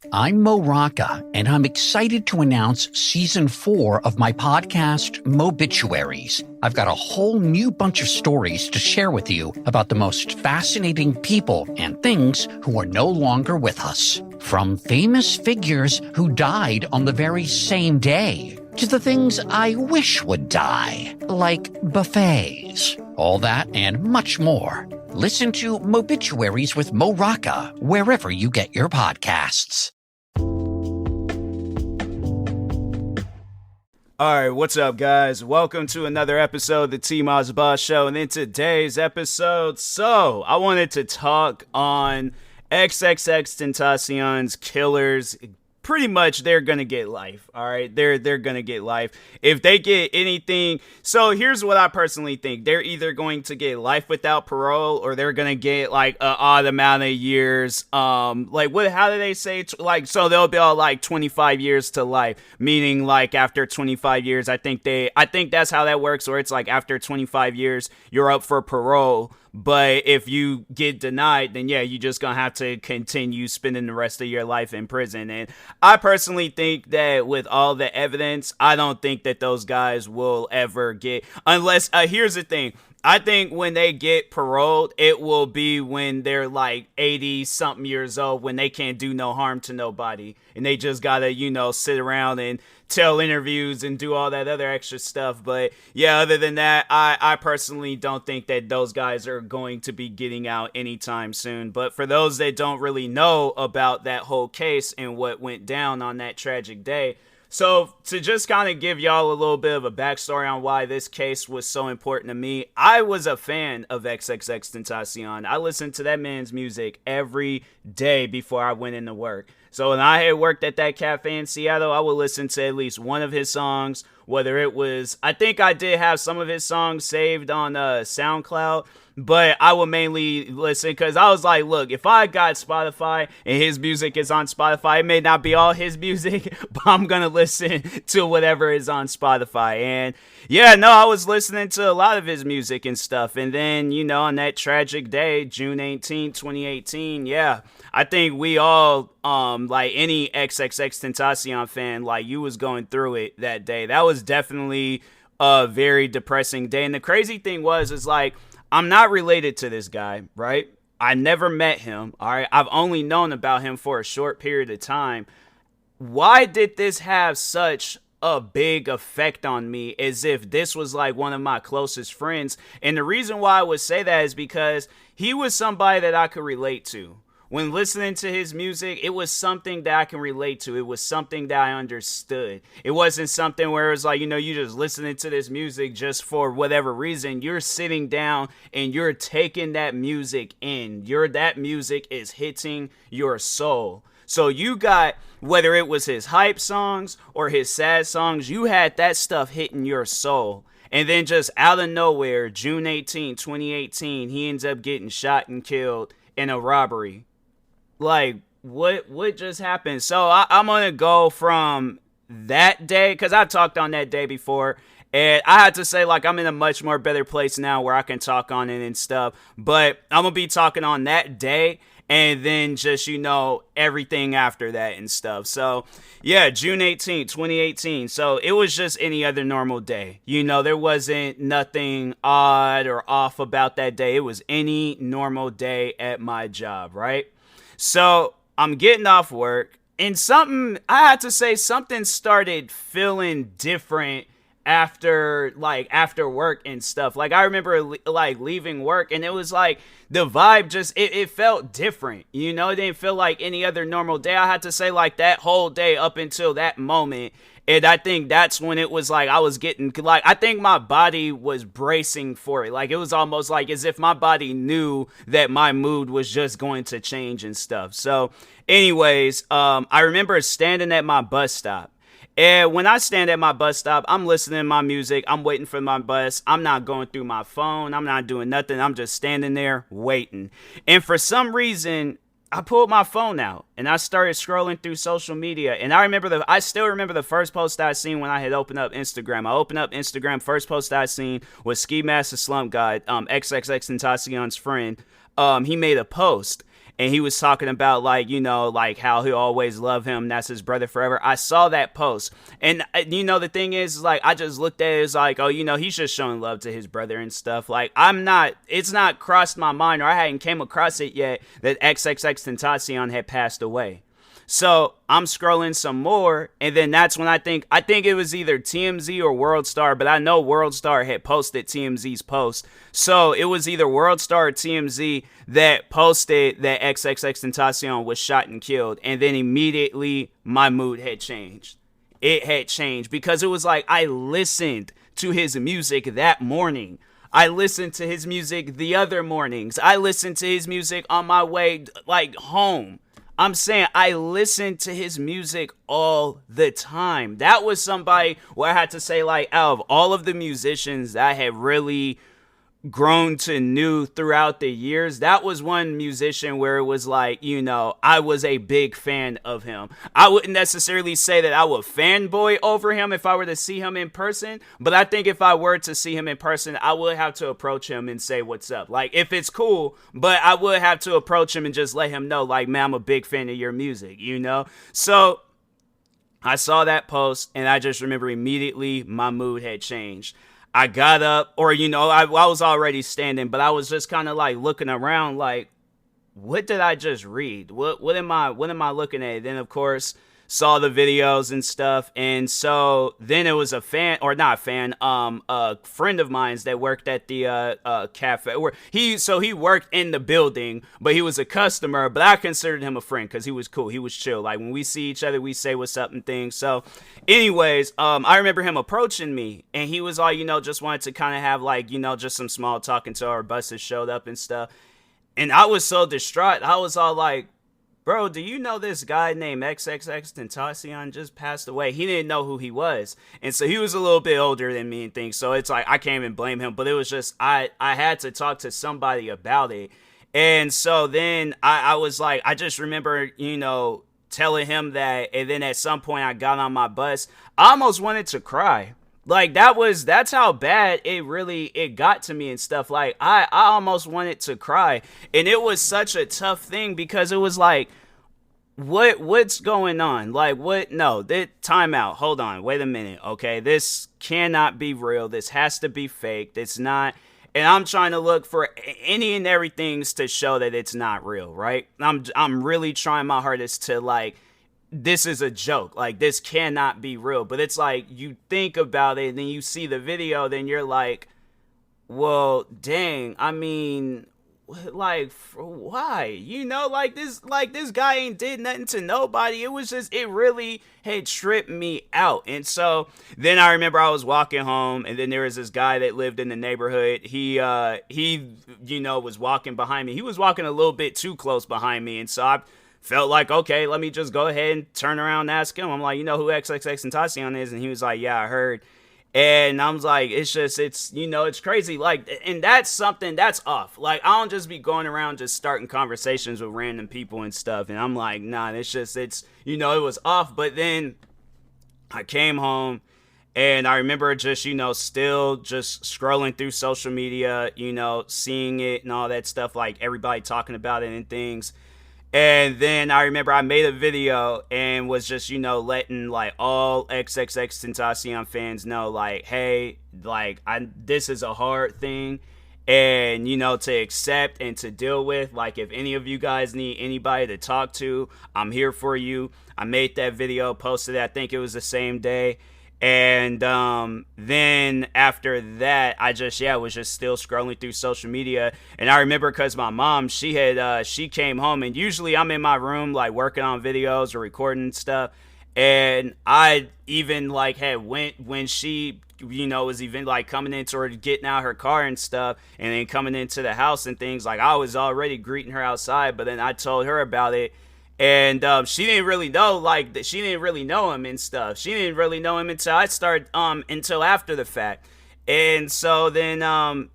I'm Mo Rocca, and I'm excited to announce Season 4 of my podcast, Mobituaries. I've got a whole new bunch of stories to share with you about the most fascinating people and things who are no longer with us. From famous figures who died on the very same day, to the things I wish would die, like buffets. All that and much more. Listen to Mobituaries with Mo Rocca wherever you get your podcasts. Alright, what's up, guys? Welcome to another episode of the TMossBoss Show. And in today's episode, I wanted to talk on XXXTentacion's Killers. Pretty much, they're gonna get life, alright? They're gonna get life. If they get anything... So, here's what I personally think. They're either going to get life without parole, or they're gonna get, like, an odd amount of years. How do they say? So they'll be all, 25 years to life. Meaning, after 25 years, I think that's how that works, or it's, after 25 years, you're up for parole. But if you get denied, then yeah, you're just gonna have to continue spending the rest of your life in prison. And I personally think that with all the evidence, I don't think that those guys will ever get, unless, here's the thing. I think when they get paroled, it will be when they're 80 something years old, when they can't do no harm to nobody. And they just gotta, sit around and tell interviews and do all that other extra stuff. But yeah, other than that, I personally don't think that those guys are going to be getting out anytime soon. But for those that don't really know about that whole case and what went down on that tragic day, so to just kind of give y'all a little bit of a backstory on why this case was so important to me, I was a fan of XXXTentacion. I listened to that man's music every day before I went into work. So when I had worked at that cafe in Seattle, I would listen to at least one of his songs, whether it was, I think I did have some of his songs saved on SoundCloud, but I would mainly listen because I was like, look, if I got Spotify and his music is on Spotify, it may not be all his music, but I'm going to listen to whatever is on Spotify. And yeah, no, I was listening to a lot of his music and stuff. And then, on that tragic day, June 18, 2018, yeah, I think we all, any XXXTentacion fan, you was going through it that day. That was definitely a very depressing day. And the crazy thing is I'm not related to this guy, right? I never met him, all right? I've only known about him for a short period of time. Why did this have such a big effect on me as if this was one of my closest friends? And the reason why I would say that is because he was somebody that I could relate to. When listening to his music, it was something that I can relate to. It was something that I understood. It wasn't something where it was you just listening to this music just for whatever reason. You're sitting down and you're taking that music in. That music is hitting your soul. So you got, whether it was his hype songs or his sad songs, you had that stuff hitting your soul. And then just out of nowhere, June 18, 2018, he ends up getting shot and killed in a robbery. What just happened? So I'm going to go from that day, because I've talked on that day before, and I had to say, I'm in a much more better place now where I can talk on it and stuff, but I'm going to be talking on that day, and then just, everything after that and stuff. So, yeah, June 18, 2018. So, it was just any other normal day. There wasn't nothing odd or off about that day. It was any normal day at my job, right? So, I'm getting off work, and something started feeling different after work and stuff. I remember, leaving work, and it was the vibe just, it felt different, it didn't feel like any other normal day. I had to say, that whole day up until that moment. And I think that's when it was I was getting, I think my body was bracing for it. It was almost as if my body knew that my mood was just going to change and stuff. So anyways, I remember standing at my bus stop. And when I stand at my bus stop, I'm listening to my music. I'm waiting for my bus. I'm not going through my phone. I'm not doing nothing. I'm just standing there waiting. And for some reason, I pulled my phone out and I started scrolling through social media. And I still remember the first post I seen when I had opened up Instagram. I opened up Instagram. First post I seen was Ski Master Slump God, XXXTentacion's friend. He made a post. and he was talking about like, you know, like how he'll always love him, that's his brother forever. I saw that post, and you know, the thing is, like, I just looked at it as like, oh, you know, he's just showing love to his brother and stuff. Like, it's not crossed my mind, or I hadn't came across it yet, that XXXTentacion had passed away. So I'm scrolling some more, and then that's when I think it was either TMZ or WorldStar, but I know WorldStar had posted TMZ's post. So it was either WorldStar or TMZ that posted that XXXTentacion was shot and killed, and then immediately my mood had changed. It had changed because it was like I listened to his music that morning. I listened to his music the other mornings. I listened to his music on my way like home. I'm saying I listened to his music all the time. That was somebody where I had to say, like, out of all of the musicians that I had really grown to know throughout the years, that was one musician where it was like, you know, I was a big fan of him. I wouldn't necessarily say that I would fanboy over him if I were to see him in person, but I think if I were to see him in person, I would have to approach him and say what's up. Like, if it's cool, but I would have to approach him and just let him know, like, man, I'm a big fan of your music, you know? So I saw that post, and I just remember immediately my mood had changed. I got up, or, you know, I was already standing, but I was just kind of like looking around like, what did I just read? What am I looking at? Then, of course, saw the videos and stuff. And so then it was a friend of mine's that worked at the cafe where he worked in the building, but he was a customer, but I considered him a friend because he was cool. He was chill. Like, when we see each other, we say what's up and things. So anyways, I remember him approaching me, and he was all, you know, just wanted to kind of have, like, you know, just some small talk until our buses showed up and stuff. And I was so distraught. I was all like, bro, do you know this guy named XXXTentacion just passed away? He didn't know who he was. And so he was a little bit older than me and things. So it's like, I can't even blame him. But it was just, I had to talk to somebody about it. And so then I was like, I just remember, you know, telling him that. And then at some point I got on my bus. I almost wanted to cry. Like, that's how bad it got to me and stuff. Like, I almost wanted to cry. And it was such a tough thing because it was like, what's going on? Like, what? No, time out. Hold on. Wait a minute. Okay. This cannot be real. This has to be faked. It's not. And I'm trying to look for any and everything to show that it's not real, right? I'm really trying my hardest to, like, this is a joke. Like, this cannot be real. But it's like, you think about it, and then you see the video, then you're like, well, dang, I mean, like, why? You know, like this guy ain't did nothing to nobody. It was just, it really had tripped me out. And so then I remember I was walking home, and then there was this guy that lived in the neighborhood. He you know, was walking behind me. He was walking a little bit too close behind me, and so I felt like, okay, let me just go ahead and turn around and ask him. I'm like, you know who XXXTentacion is? And he was like, yeah, I heard. And I was like, it's, you know, it's crazy. Like, and that's something that's off. Like, I don't just be going around just starting conversations with random people and stuff. And I'm like, nah, it's, you know, it was off. But then I came home, and I remember just, you know, still just scrolling through social media, you know, seeing it and all that stuff, like everybody talking about it and things. And then I remember I made a video and was just, you know, letting, like, all XXXTentacion fans know, like, hey, like, this is a hard thing, and, you know, to accept and to deal with. Like, if any of you guys need anybody to talk to, I'm here for you. I made that video, posted it, I think it was the same day. And then after that, I just, was just still scrolling through social media. And I remember because my mom, she came home, and usually I'm in my room, like, working on videos or recording stuff. And I even, like, had went when she, you know, was even, like, coming into or getting out her car and stuff, and then coming into the house and things. Like, I was already greeting her outside, but then I told her about it. And she didn't really know, like, that she didn't really know him and stuff. She didn't really know him until I started, until after the fact. And so then,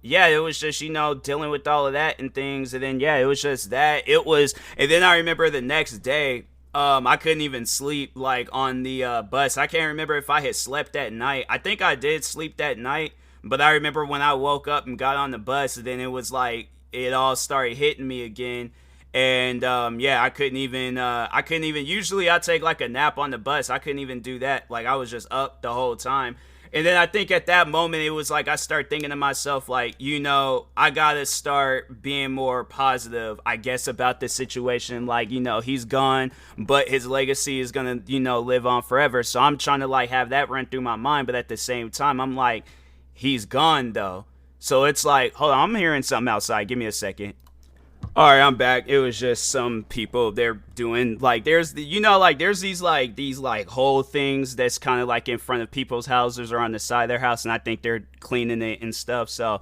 it was just, you know, dealing with all of that and things. And then, it was just that. And then I remember the next day, I couldn't even sleep, like, on the bus. I can't remember if I had slept that night. I think I did sleep that night. But I remember when I woke up and got on the bus, then it was like, it all started hitting me again. And yeah, I couldn't even usually I take like a nap on the bus. I couldn't even do that. Like I was just up the whole time. And then I think at that moment it was like I start thinking to myself like, I gotta start being more positive, I guess, about this situation. Like, he's gone, but his legacy is gonna, live on forever. So I'm trying to like have that run through my mind, but at the same time I'm like, he's gone though. So it's like, hold on, I'm hearing something outside. Give me a second. All right, I'm back. It was just some people. They're doing like there's these whole things that's kind of like in front of people's houses or on the side of their house, and I think they're cleaning it and stuff. So,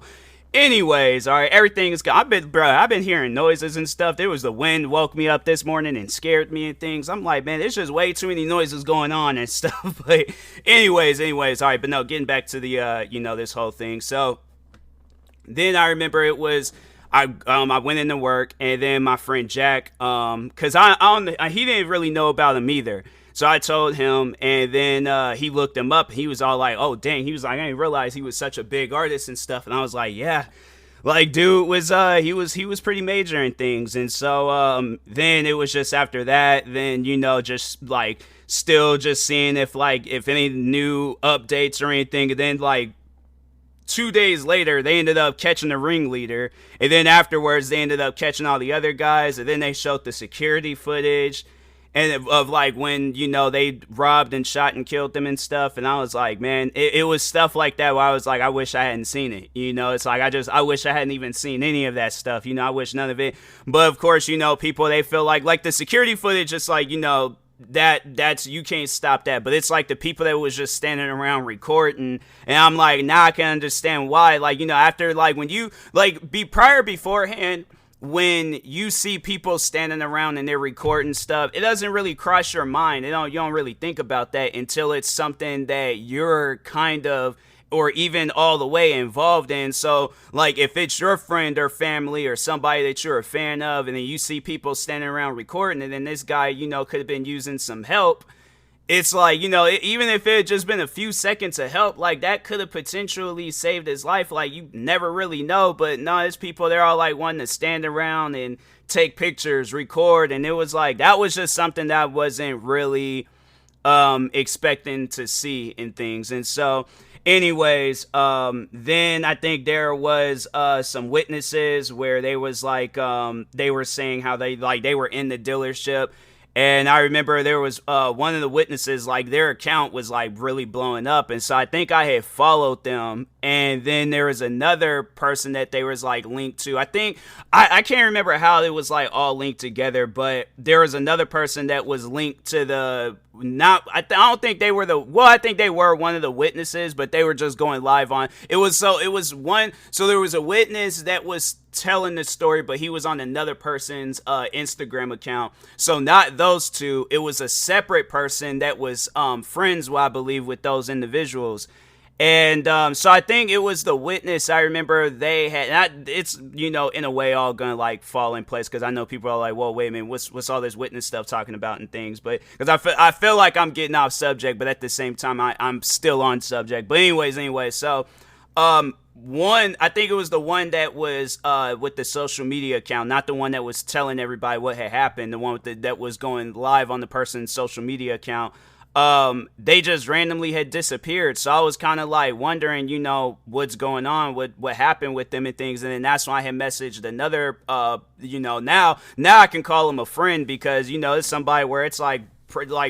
anyways, all right, everything is good. I've been hearing noises and stuff. There was the wind woke me up this morning and scared me and things. I'm like, man, there's just way too many noises going on and stuff. But anyways, all right. But no, getting back to the this whole thing. So then I remember it was. I went into work, and then my friend Jack, cause he didn't really know about him either. So I told him, and then he looked him up. He was all like, "Oh dang!" He was like, "I didn't realize he was such a big artist and stuff." And I was like, "Yeah, like dude was he was pretty major in things." And so then it was just after that, then just like still just seeing if any new updates or anything, and then like. 2 days later, they ended up catching the ringleader, and then afterwards, they ended up catching all the other guys, and then they showed the security footage, and of like when they robbed and shot and killed them and stuff. And I was like, man, it was stuff like that where I was like, I wish I hadn't seen it. It's like I wish I hadn't even seen any of that stuff. I wish none of it. But of course, people, they feel like the security footage, it's like that's you can't stop that. But it's like the people that was just standing around recording, and I'm like, now I can understand why. Like, after like when you like beforehand, when you see people standing around and they're recording stuff, it doesn't really cross your mind. You don't really think about that until it's something that you're kind of or even all the way involved in. So like if it's your friend or family or somebody that you're a fan of, and then you see people standing around recording, and then this guy could have been using some help, it's like even if it had just been a few seconds of help, like that could have potentially saved his life. Like you never really know. But no, there's people, they're all like wanting to stand around and take pictures, record, and it was like that was just something that I wasn't really expecting to see in things. And so anyways, then I think there was some witnesses where they was like they were saying how they were in the dealership. And I remember there was one of the witnesses, like their account was like really blowing up. And so I think I had followed them. And then there was another person that they was like linked to. I think, I can't remember how it was like all linked together, but there was another person that was linked to the, I don't think they were I think they were one of the witnesses, but they were just going live on. So there was a witness that was telling the story, but he was on another person's Instagram account. So not those two, it was a separate person that was friends, I believe, with those individuals. And so I think it was the witness. I remember they had, it's in a way all gonna like fall in place, because I know people are like, well, wait a minute, what's all this witness stuff talking about and things? But because I feel like I'm getting off subject, but at the same time I'm still on subject. But anyways, so one, I think it was the one that was with the social media account, not the one that was telling everybody what had happened. The one that was going live on the person's social media account. They just randomly had disappeared. So I was kind of like wondering, what's going on, what happened with them and things. And then that's when I had messaged another, now I can call him a friend, because, it's somebody where it's like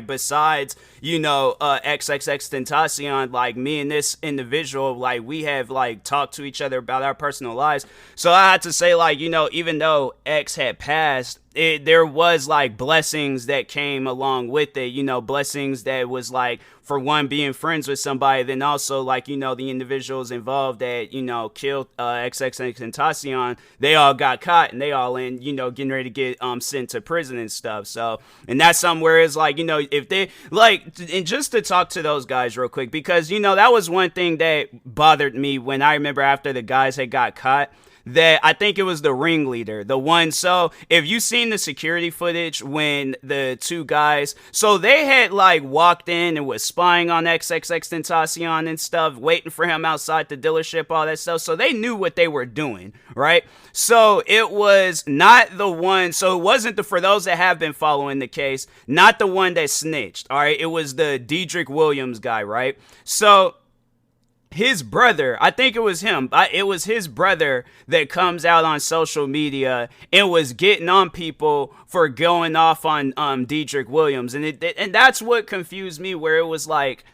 besides, XXXTentacion, like me and this individual, like we have like talked to each other about our personal lives. So I had to say, like, even though X had passed, there was like blessings that came along with it, blessings that was like, for one, being friends with somebody, then also like, the individuals involved that, killed XXXTentacion, they all got caught, and they all in, getting ready to get sent to prison and stuff. So, and that's somewhere it's like, if they like, and just to talk to those guys real quick, because, that was one thing that bothered me when I remember after the guys had got caught. that I think it was the ringleader, the one. So if you seen the security footage when the two guys, so they had like walked in and was spying on XXXTentacion and stuff, waiting for him outside the dealership, all that stuff. So they knew what they were doing, right? So it was not the one, so it wasn't for those that have been following the case, not the one that snitched, all right? It was the Dedrick Williams guy, right? So his brother, I think it was him, it was his brother that comes out on social media and was getting on people for going off on Dedrick Williams. And that's what confused me, where it was like,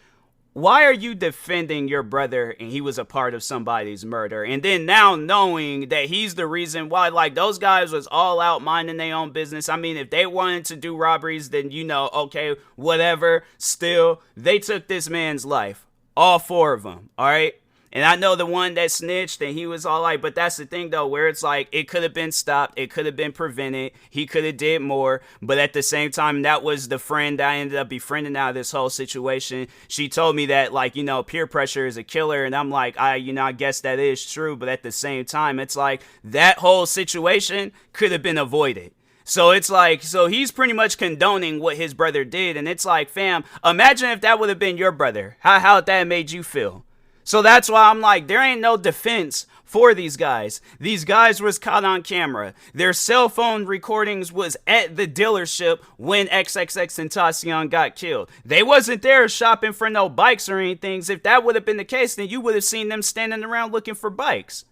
why are you defending your brother and he was a part of somebody's murder? And then now knowing that he's the reason why, like, those guys was all out minding their own business. I mean, if they wanted to do robberies, then, you know, okay, whatever. Still, they took this man's life. All four of them, all right? And I know the one that snitched and he was all like, but that's the thing though, where it's like, it could have been stopped. It could have been prevented. He could have did more. But at the same time, that was the friend I ended up befriending out of this whole situation. She told me that, like, you know, peer pressure is a killer. And I'm like, I guess that is true. But at the same time, it's like that whole situation could have been avoided. So it's like, so he's pretty much condoning what his brother did. And it's like, fam, imagine if that would have been your brother. How that made you feel? So that's why I'm like, there ain't no defense for these guys. These guys was caught on camera. Their cell phone recordings was at the dealership when XXXTentacion got killed. They wasn't there shopping for no bikes or anything. If that would have been the case, then you would have seen them standing around looking for bikes.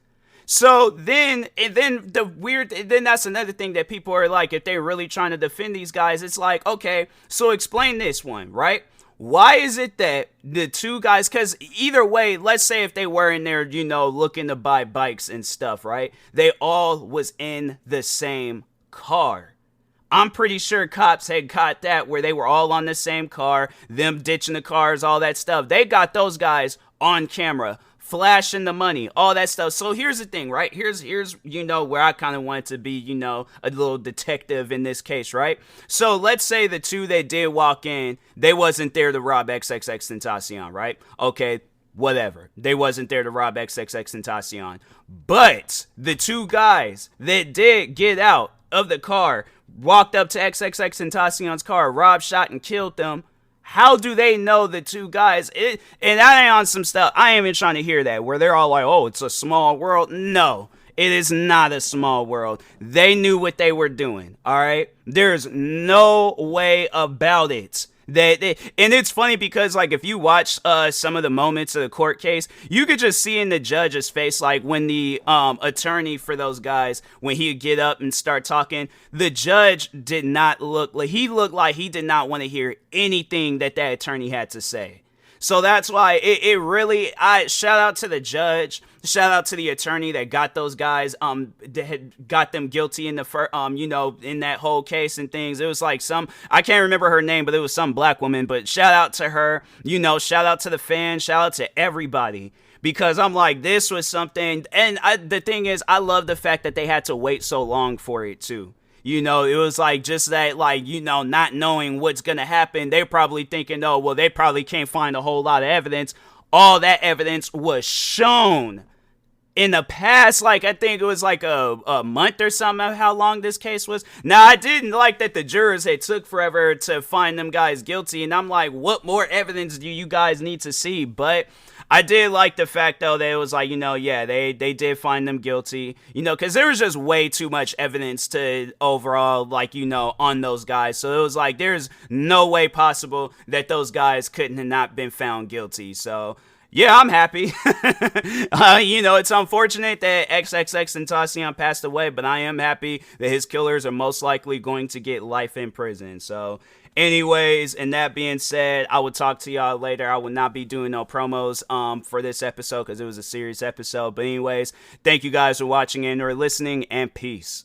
So then that's another thing that people are like, if they're really trying to defend these guys, it's like, okay, so explain this one, right? Why is it that the two guys, because either way, let's say if they were in there, you know, looking to buy bikes and stuff, right? They all was in the same car. I'm pretty sure cops had caught that, where they were all on the same car, them ditching the cars, all that stuff. They got those guys on camera, flashing the money, all that stuff. So here's the thing, right? Here's you know, where I kind of wanted to be, you know, a little detective in this case, right? So let's say the two that did walk in, they wasn't there to rob XXXTentacion, right? Okay, whatever. They wasn't there to rob XXXTentacion. But the two guys that did get out of the car, walked up to XXXTentacion's car, robbed, shot, and killed them. How do they know the two guys? And I ain't on some stuff. I ain't even trying to hear that, where they're all like, oh, it's a small world. No, it is not a small world. They knew what they were doing, all right? There's no way about it. And it's funny because, like, if you watch some of the moments of the court case, you could just see in the judge's face, like, when the attorney for those guys, when he'd get up and start talking, the judge did not look like, he looked like he did not want to hear anything that attorney had to say. So that's why it really, shout out to the judge, shout out to the attorney that got those guys, that had got them guilty in the you know, in that whole case and things. It was like I can't remember her name, but it was some black woman, but shout out to her, you know, shout out to the fans, shout out to everybody. Because I'm like, this was something, and the thing is, I love the fact that they had to wait so long for it too. You know, it was like just that, like, you know, not knowing what's going to happen. They're probably thinking, oh, well, they probably can't find a whole lot of evidence. All that evidence was shown in the past, like, I think it was like a month or something of how long this case was. Now, I didn't like that the jurors had took forever to find them guys guilty. And I'm like, what more evidence do you guys need to see? But I did like the fact, though, that it was like, you know, yeah, they did find them guilty, you know, because there was just way too much evidence to overall, like, you know, on those guys. So it was like, there's no way possible that those guys couldn't have not been found guilty. So, yeah, I'm happy. You know, it's unfortunate that XXXTentacion passed away, but I am happy that his killers are most likely going to get life in prison. So, anyways, and that being said, I will talk to y'all later. I will not be doing no promos for this episode because it was a serious episode. But anyways, thank you guys for watching and or listening, and peace.